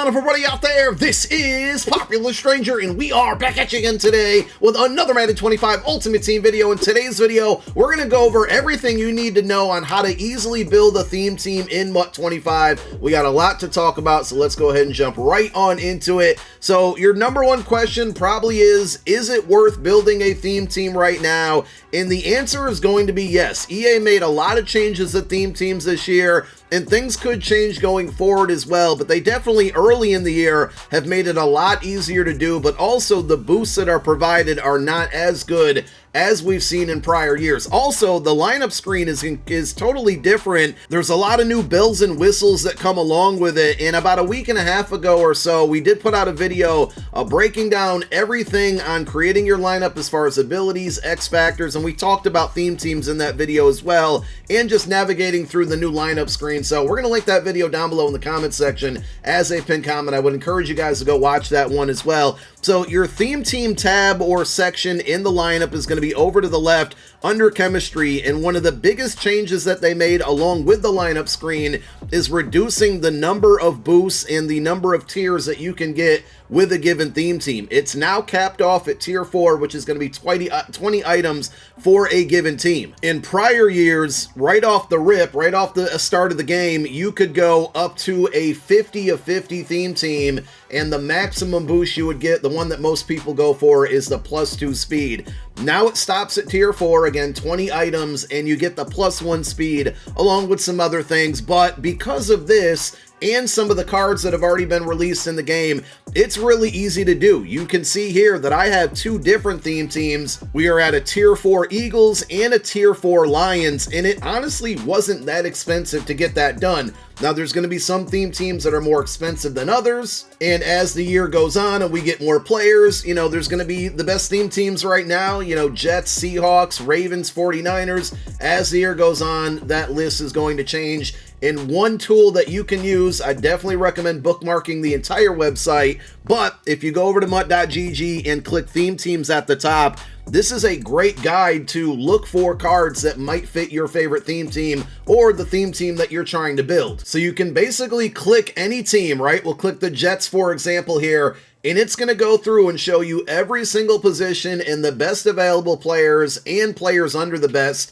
on, everybody out there? This is Popular Stranger, and we are back at you again today with another Madden 25 Ultimate Team video. In today's video, we're going to go over everything you need to know on how to easily build a theme team in MUT 25. We got a lot to talk about, so let's go ahead and jump right on into it. So your number one question probably is it worth building a theme team right now? And the answer is going to be yes. EA made a lot of changes to theme teams this year, and things could change going forward as well, but they definitely early in the year have made it a lot easier to do, but also the boosts that are provided are not as good as we've seen in prior years. Also, the lineup screen is totally different. There's a lot of new bells and whistles that come along with it, and about a week and a half ago or so, we did put out a video breaking down everything on creating your lineup as far as abilities, X factors, and we talked about theme teams in that video as well, and just navigating through the new lineup screen. So we're going to link that video down below in the comment section as a pinned comment. I would encourage you guys to go watch that one as well. So your theme team tab or section in the lineup is going to be over to the left under chemistry, and one of the biggest changes that they made along with the lineup screen is reducing the number of boosts and the number of tiers that you can get with a given theme team. It's now capped off at tier 4, which is going to be 20 items for a given team. In prior years, right off the rip, right off the start of the game, you could go up to a 50 of 50 theme team, and the maximum boost you would get, the one that most people go for, is the +2 speed. Now it stops at tier 4, again 20 items, and you get the +1 speed along with some other things. But because of this and some of the cards that have already been released in the game, it's really easy to do. You can see here that I have two different theme teams. We are at a tier 4 Eagles and a tier 4 Lions, and it honestly wasn't that expensive to get that done. Now, there's going to be some theme teams that are more expensive than others, and as the year goes on and we get more players, you know, there's going to be the best theme teams right now, you know, Jets, Seahawks, Ravens, 49ers. As the year goes on, that list is going to change. And one tool that you can use, I definitely recommend bookmarking the entire website, but if you go over to MUT.gg and click theme teams at the top, this is a great guide to look for cards that might fit your favorite theme team or the theme team that you're trying to build. So you can basically click any team, right? We'll click the Jets, for example, here, and it's going to go through and show you every single position and the best available players and players under the best.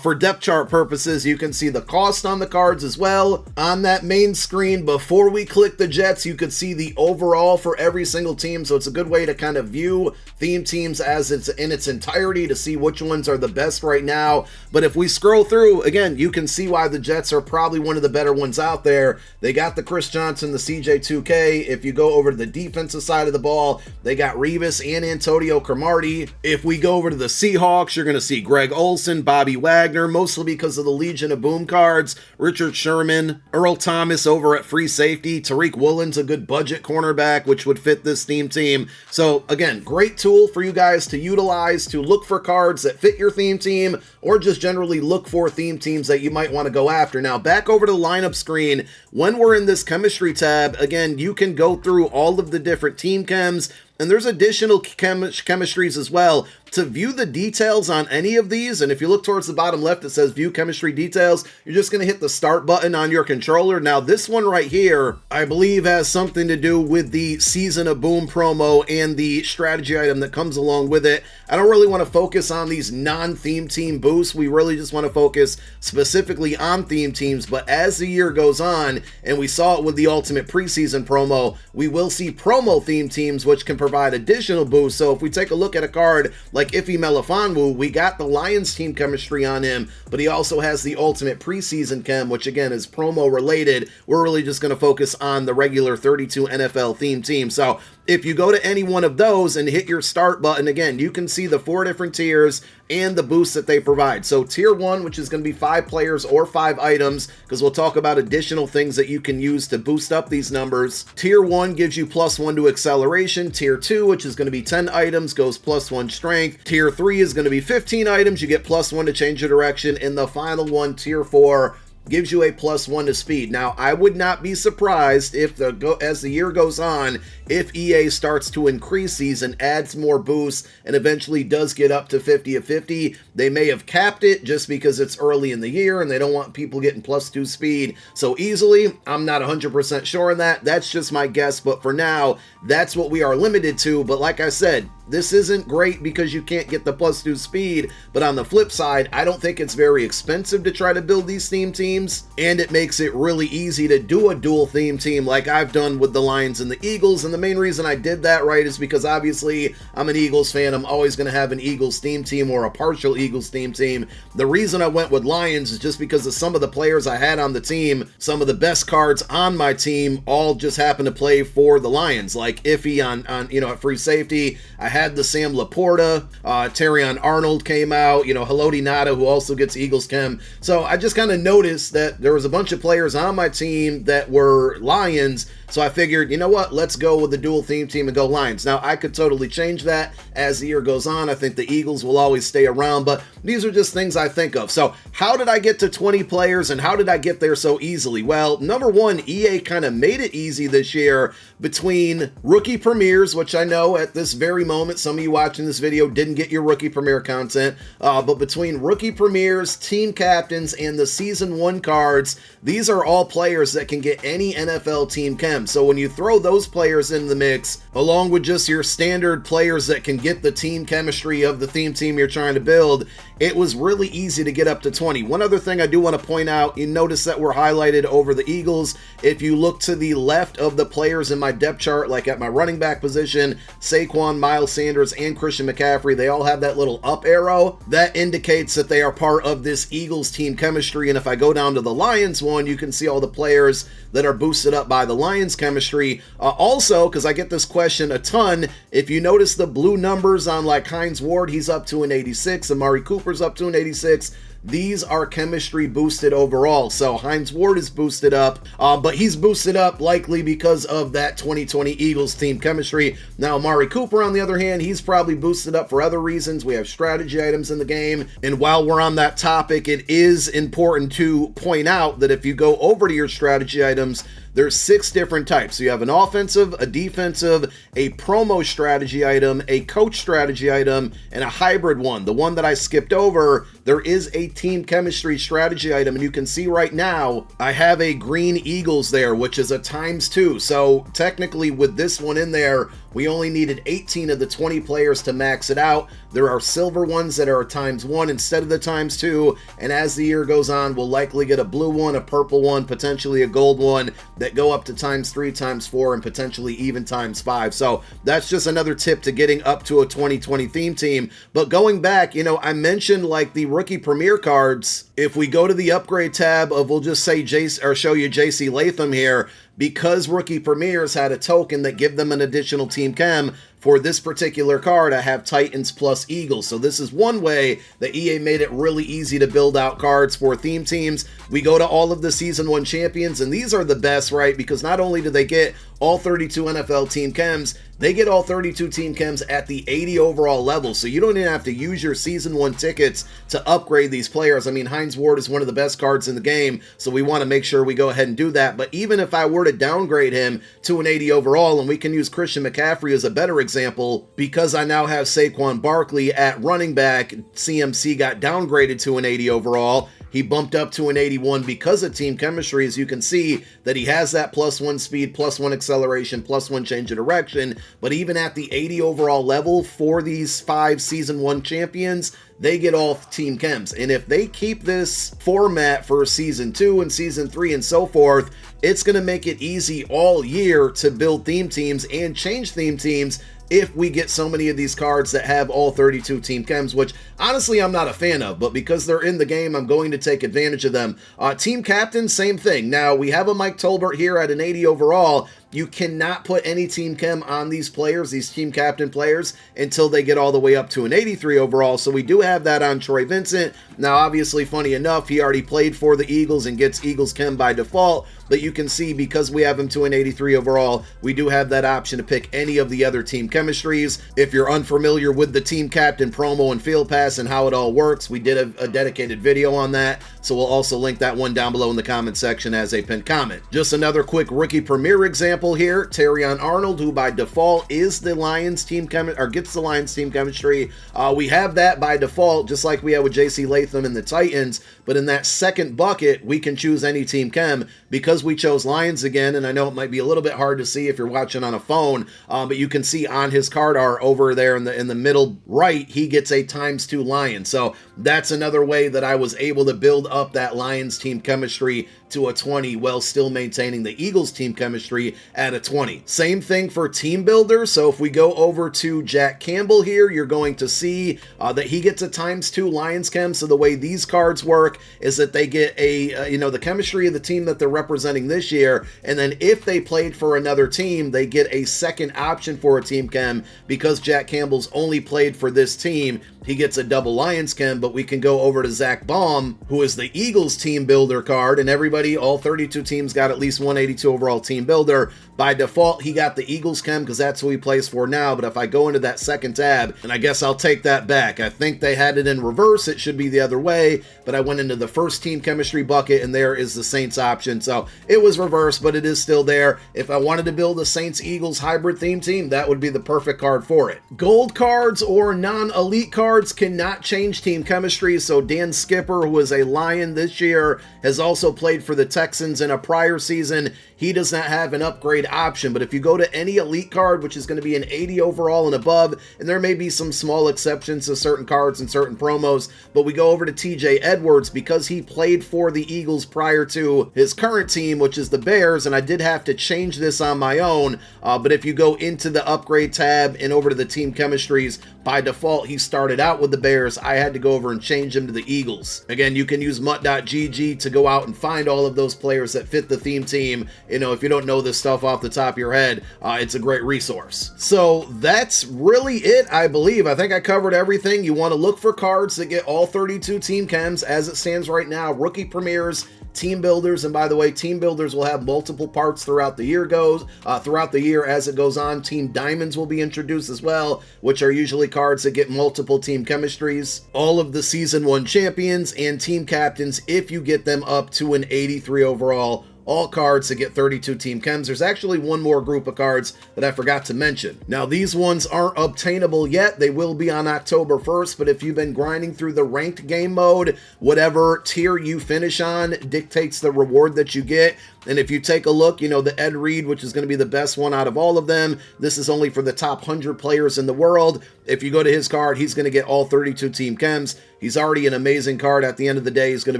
For depth chart purposes, you can see the cost on the cards as well. On that main screen, before we click the Jets, you could see the overall for every single team. So it's a good way to kind of view theme teams as it's in its entirety to see which ones are the best right now. But if we scroll through, again, you can see why the Jets are probably one of the better ones out there. They got the Chris Johnson, the CJ2K. If you go over to the defensive side of the ball, they got Revis and Antonio Cromartie. If we go over to the Seahawks, you're going to see Greg Olsen, Bobby Wagner, mostly because of the Legion of Boom cards, Richard Sherman, Earl Thomas over at free safety, Tariq Woolen's a good budget cornerback, which would fit this theme team. So again, great tool for you guys to utilize to look for cards that fit your theme team, or just generally look for theme teams that you might want to go after. Now back over to the lineup screen, when we're in this chemistry tab, again, you can go through all of the different team chems, and there's additional chemistries as well. To view the details on any of these, and if you look towards the bottom left, it says view chemistry details, you're just going to hit the start button on your controller. Now this one right here, I believe has something to do with the Season of Boom promo and the strategy item that comes along with it. I don't really want to focus on these non-theme team boosts. We really just want to focus specifically on theme teams, but as the year goes on, and we saw it with the Ultimate Preseason promo, we will see promo theme teams which can provide additional boosts. So if we take a look at a card like Ife Melifonwu, we got the Lions team chemistry on him, but he also has the Ultimate Preseason chem, which again is promo related. We're really just going to focus on the regular 32 NFL theme team. So if you go to any one of those and hit your start button, again, you can see the 4 different tiers and the boosts that they provide. So tier 1, which is going to be 5 players or 5 items, because we'll talk about additional things that you can use to boost up these numbers. Tier 1 gives you +1 to acceleration. Tier 2, which is going to be 10 items, goes +1 strength. Tier 3 is going to be 15 items. You get +1 to change your direction. And the final one, tier 4, gives you a +1 to speed. Now, I would not be surprised if as the year goes on, if EA starts to increase these and adds more boosts and eventually does get up to 50 of 50. They may have capped it just because it's early in the year and they don't want people getting +2 speed so easily. I'm not 100% sure on that. That's just my guess, but for now, that's what we are limited to. But like I said, this isn't great because you can't get the +2 speed, but on the flip side, I don't think it's very expensive to try to build these theme teams, and it makes it really easy to do a dual theme team like I've done with the Lions and the Eagles. And the main reason I did that, right, is because obviously I'm an Eagles fan. I'm always going to have an Eagles theme team or a partial Eagles theme team. The reason I went with Lions is just because of some of the players I had on the team. Some of the best cards on my team all just happen to play for the Lions, like Iffy on at free safety. I had the Sam Laporta, Terrion Arnold came out, Haloti Nada, who also gets Eagles Chem. So I just kind of noticed that there was a bunch of players on my team that were Lions. So I figured, you know what, let's go with the dual theme team and go Lions. Now, I could totally change that as the year goes on. I think the Eagles will always stay around, but these are just things I think of. So how did I get to 20 players and how did I get there so easily? Well, number one, EA kind of made it easy this year between rookie premieres, which I know at this very moment, some of you watching this video didn't get your rookie premiere content, but between rookie premieres, team captains, and the season 1 cards, these are all players that can get any NFL team chem. So when you throw those players in the mix, along with just your standard players that can get the team chemistry of the theme team you're trying to build, it was really easy to get up to 20. One other thing I do want to point out, you notice that we're highlighted over the Eagles. If you look to the left of the players in my depth chart, like at my running back position, Saquon, Miles Sanders, and Christian McCaffrey, they all have that little up arrow. That indicates that they are part of this Eagles team chemistry. And if I go down to the Lions one, you can see all the players that are boosted up by the Lions chemistry. Also, because I get this question a ton, if you notice the blue numbers on like Hines Ward, he's up to an 86, Amari Cooper's up to an 86. These are chemistry boosted overall. So Hines Ward is boosted up, but he's boosted up likely because of that 2020 Eagles team chemistry. Now, Amari Cooper, on the other hand, he's probably boosted up for other reasons. We have strategy items in the game. And while we're on that topic, it is important to point out that if you go over to your strategy items, there's 6 different types. So you have an offensive, a defensive, a promo strategy item, a coach strategy item, and a hybrid one. The one that I skipped over, there is a team chemistry strategy item, and you can see right now, I have a green Eagles there, which is a ×2. So technically with this one in there, we only needed 18 of the 20 players to max it out. There are silver ones that are a ×1 instead of the ×2, and as the year goes on, we'll likely get a blue one, a purple one, potentially a gold one that go up to ×3, ×4, and potentially even ×5. So that's just another tip to getting up to a 2020 theme team. But going back, I mentioned like the rookie premier cards. If we go to the upgrade tab of, we'll just say show you JC Latham here, because rookie premieres had a token that give them an additional team chem. For this particular card, I have Titans plus Eagles. So this is one way that EA made it really easy to build out cards for theme teams. We go to all of the Season 1 champions, and these are the best, right? Because not only do they get all 32 NFL team chems, they get all 32 team chems at the 80 overall level. So you don't even have to use your Season 1 tickets to upgrade these players. I mean, Hines Ward is one of the best cards in the game, so we want to make sure we go ahead and do that. But even if I were to downgrade him to an 80 overall, and we can use Christian McCaffrey as a better example, because I now have Saquon Barkley at running back, CMC got downgraded to an 80 overall. He bumped up to an 81 because of team chemistry. As you can see that he has that +1 speed, +1 acceleration, +1 change of direction. But even at the 80 overall level for these 5 Season 1 champions, they get all team chems. And if they keep this format for Season 2 and Season 3 and so forth, it's going to make it easy all year to build theme teams and change theme teams if we get so many of these cards that have all 32 team chems, which honestly I'm not a fan of, but because they're in the game, I'm going to take advantage of them. Team captain, same thing. Now, we have a Mike Tolbert here at an 80 overall, you cannot put any team chem on these players, these team captain players, until they get all the way up to an 83 overall. So we do have that on Troy Vincent. Now, obviously, funny enough, he already played for the Eagles and gets Eagles chem by default, but you can see because we have him to an 83 overall, we do have that option to pick any of the other team chemistries. If you're unfamiliar with the team captain promo and field pass and how it all works, we did a dedicated video on that, so we'll also link that one down below in the comment section as a pinned comment. Just another quick rookie premier example here, Terrion Arnold, who by default is the Lions team gets the Lions team chemistry. We have that by default, just like we had with JC Latham and the Titans, but in that second bucket, we can choose any team chem. Because we chose Lions again, and I know it might be a little bit hard to see if you're watching on a phone, but you can see on his card art over there in the middle right, he gets a ×2 Lion. So that's another way that I was able to build up that Lions team chemistry to a 20 while still maintaining the Eagles team chemistry at a 20. Same thing for team builder. So if we go over to Jack Campbell here, you're going to see that he gets a ×2 Lions chem. So the way these cards work is that they get a, the chemistry of the team that they're representing this year, and then if they played for another team, they get a second option for a team chem. Because Jack Campbell's only played for this team, he gets a double Lions chem. But we can go over to Zach Baum, who is the Eagles team builder card, and everybody, all 32 teams got at least 182 overall team builder. By default, he got the Eagles chem because that's who he plays for now. But if I go into that second tab, and I guess I'll take that back, I think they had it in reverse. It should be the other way, but I went into the first team chemistry bucket, and there is the Saints option. So it was reversed, but it is still there. If I wanted to build a Saints-Eagles hybrid theme team, that would be the perfect card for it. Gold cards or non-elite cards cannot change team chemistry. So Dan Skipper, who is a Lion this year, has also played for the Texans in a prior season. He does not have an upgrade option, but if you go to any elite card, which is going to be an 80 overall and above, and there may be some small exceptions to certain cards and certain promos, but we go over to TJ Edwards because he played for the Eagles prior to his current team, which is the Bears, and I did have to change this on my own, but if you go into the upgrade tab and over to the team chemistries, by default, he started out with the Bears. I had to go over and change him to the Eagles. Again, you can use MUT.gg to go out and find all of those players that fit the theme team. If you don't know this stuff off the top of your head, it's a great resource. So that's really it, I believe. I think I covered everything. You want to look for cards that get all 32 team chems as it stands right now. Rookie premieres, team builders, and by the way, team builders will have multiple parts throughout the year as it goes on. Team diamonds will be introduced as well, which are usually cards that get multiple team chemistries. All of the season 1 champions and team captains, if you get them up to an 83 overall, all cards that get 32 team chems. There's actually one more group of cards that I forgot to mention. Now, these ones aren't obtainable yet. They will be on October 1st, but if you've been grinding through the ranked game mode, whatever tier you finish on dictates the reward that you get. And if you take a look, the Ed Reed, which is going to be the best one out of all of them, this is only for the top 100 players in the world. If you go to his card, he's going to get all 32 team chems. He's already an amazing card. At the end of the day, he's going to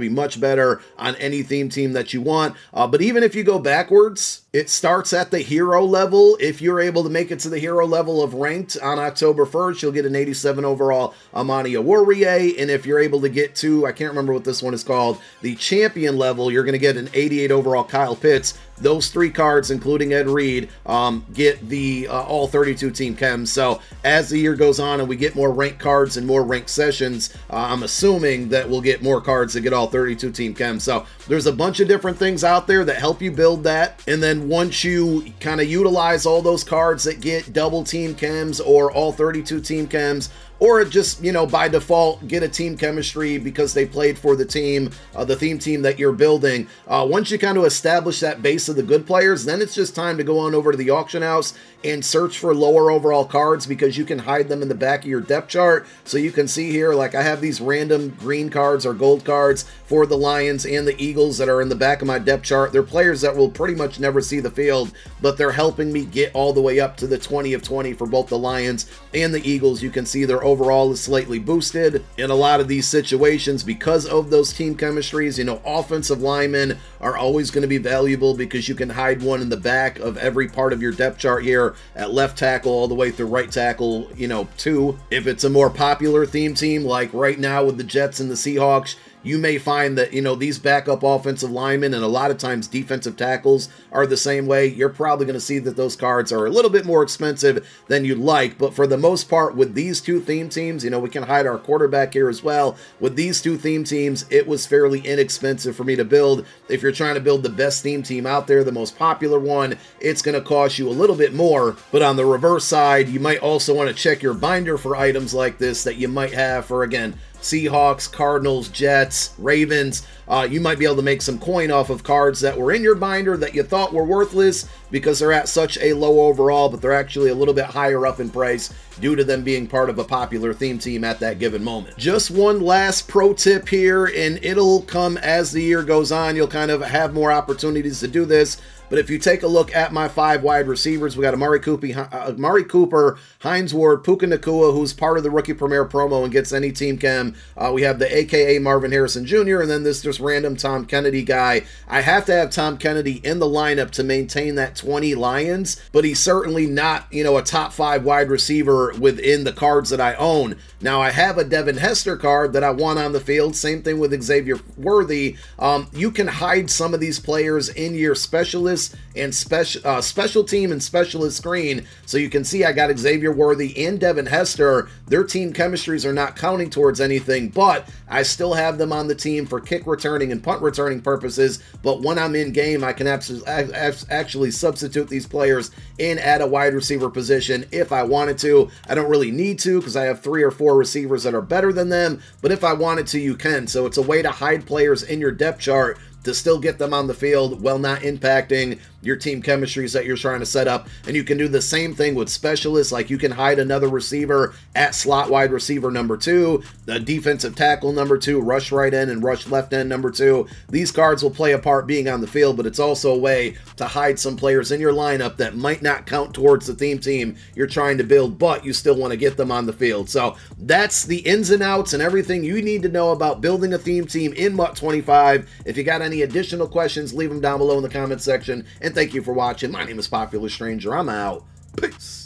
be much better on any theme team that you want. But even if you go backwards, it starts at the hero level. If you're able to make it to the hero level of ranked on October 1st, you'll get an 87 overall Amani Oruwariye. And if you're able to get to, I can't remember what this one is called, the champion level, you're going to get an 88 overall Kyle Pitts. Those 3 cards, including Ed Reed, get the all 32 team chems. So as the year goes on and we get more ranked cards and more ranked sessions, I'm assuming that we'll get more cards that get all 32 team chems. So there's a bunch of different things out there that help you build that. And then once you kind of utilize all those cards that get double team chems or all 32 team chems, or just, by default, get a team chemistry because they played for the team, the theme team that you're building. Once you kind of establish that base of the good players, then it's just time to go on over to the auction house and search for lower overall cards because you can hide them in the back of your depth chart. So you can see here, like I have these random green cards or gold cards for the Lions and the Eagles that are in the back of my depth chart. They're players that will pretty much never see the field, but they're helping me get all the way up to the 20 of 20 for both the Lions and the Eagles. You can see their overall is slightly boosted in a lot of these situations because of those team chemistries. Offensive linemen are always going to be valuable because you can hide one in the back of every part of your depth chart here at left tackle all the way through right tackle, 2. If it's a more popular theme team, like right now with the Jets and the Seahawks, you may find that, you know, these backup offensive linemen and a lot of times defensive tackles are the same way. You're probably going to see that those cards are a little bit more expensive than you'd like, but for the most part with these two theme teams, you know, we can hide our quarterback here as well. With these two theme teams, it was fairly inexpensive for me to build. If you're trying to build the best theme team out there, the most popular one, it's going to cost you a little bit more. But on the reverse side, you might also want to check your binder for items like this that you might have for, again, Seahawks, Cardinals, Jets, Ravens. You might be able to make some coin off of cards that were in your binder that you thought were worthless because they're at such a low overall, but they're actually a little bit higher up in price due to them being part of a popular theme team at that given moment. Just one last pro tip here, and it'll come as the year goes on. You'll kind of have more opportunities to do this. But if you take a look at my 5 wide receivers, we got Amari Cooper, Hines Ward, Puka Nacua, who's part of the Rookie Premier promo and gets any team chem. We have the AKA Marvin Harrison Jr., and then this just random Tom Kennedy guy. I have to have Tom Kennedy in the lineup to maintain that 20 Lions, but he's certainly not, you know, a top 5 wide receiver within the cards that I own. Now, I have a Devin Hester card that I want on the field. Same thing with Xavier Worthy. You can hide some of these players in your specialist and special team and specialist screen. So you can see I got Xavier Worthy and Devin Hester. Their team chemistries are not counting towards anything, but I still have them on the team for kick returning and punt returning purposes. But when I'm in game, I can actually substitute these players in at a wide receiver position if I wanted to. I don't really need to because I have 3 or 4 receivers that are better than them, but if I wanted to, you can. So it's a way to hide players in your depth chart to still get them on the field while not impacting your team chemistries that you're trying to set up. And you can do the same thing with specialists, like you can hide another receiver at slot wide receiver number 2, the defensive tackle number 2, rush right end and rush left end number 2. These cards will play a part being on the field, but it's also a way to hide some players in your lineup that might not count towards the theme team you're trying to build, but you still want to get them on the field. So that's the ins and outs and everything you need to know about building a theme team in MUT 25. If you got any additional questions, leave them down below in the comment section. And thank you for watching. My name is Popular Stranger. I'm out. Peace.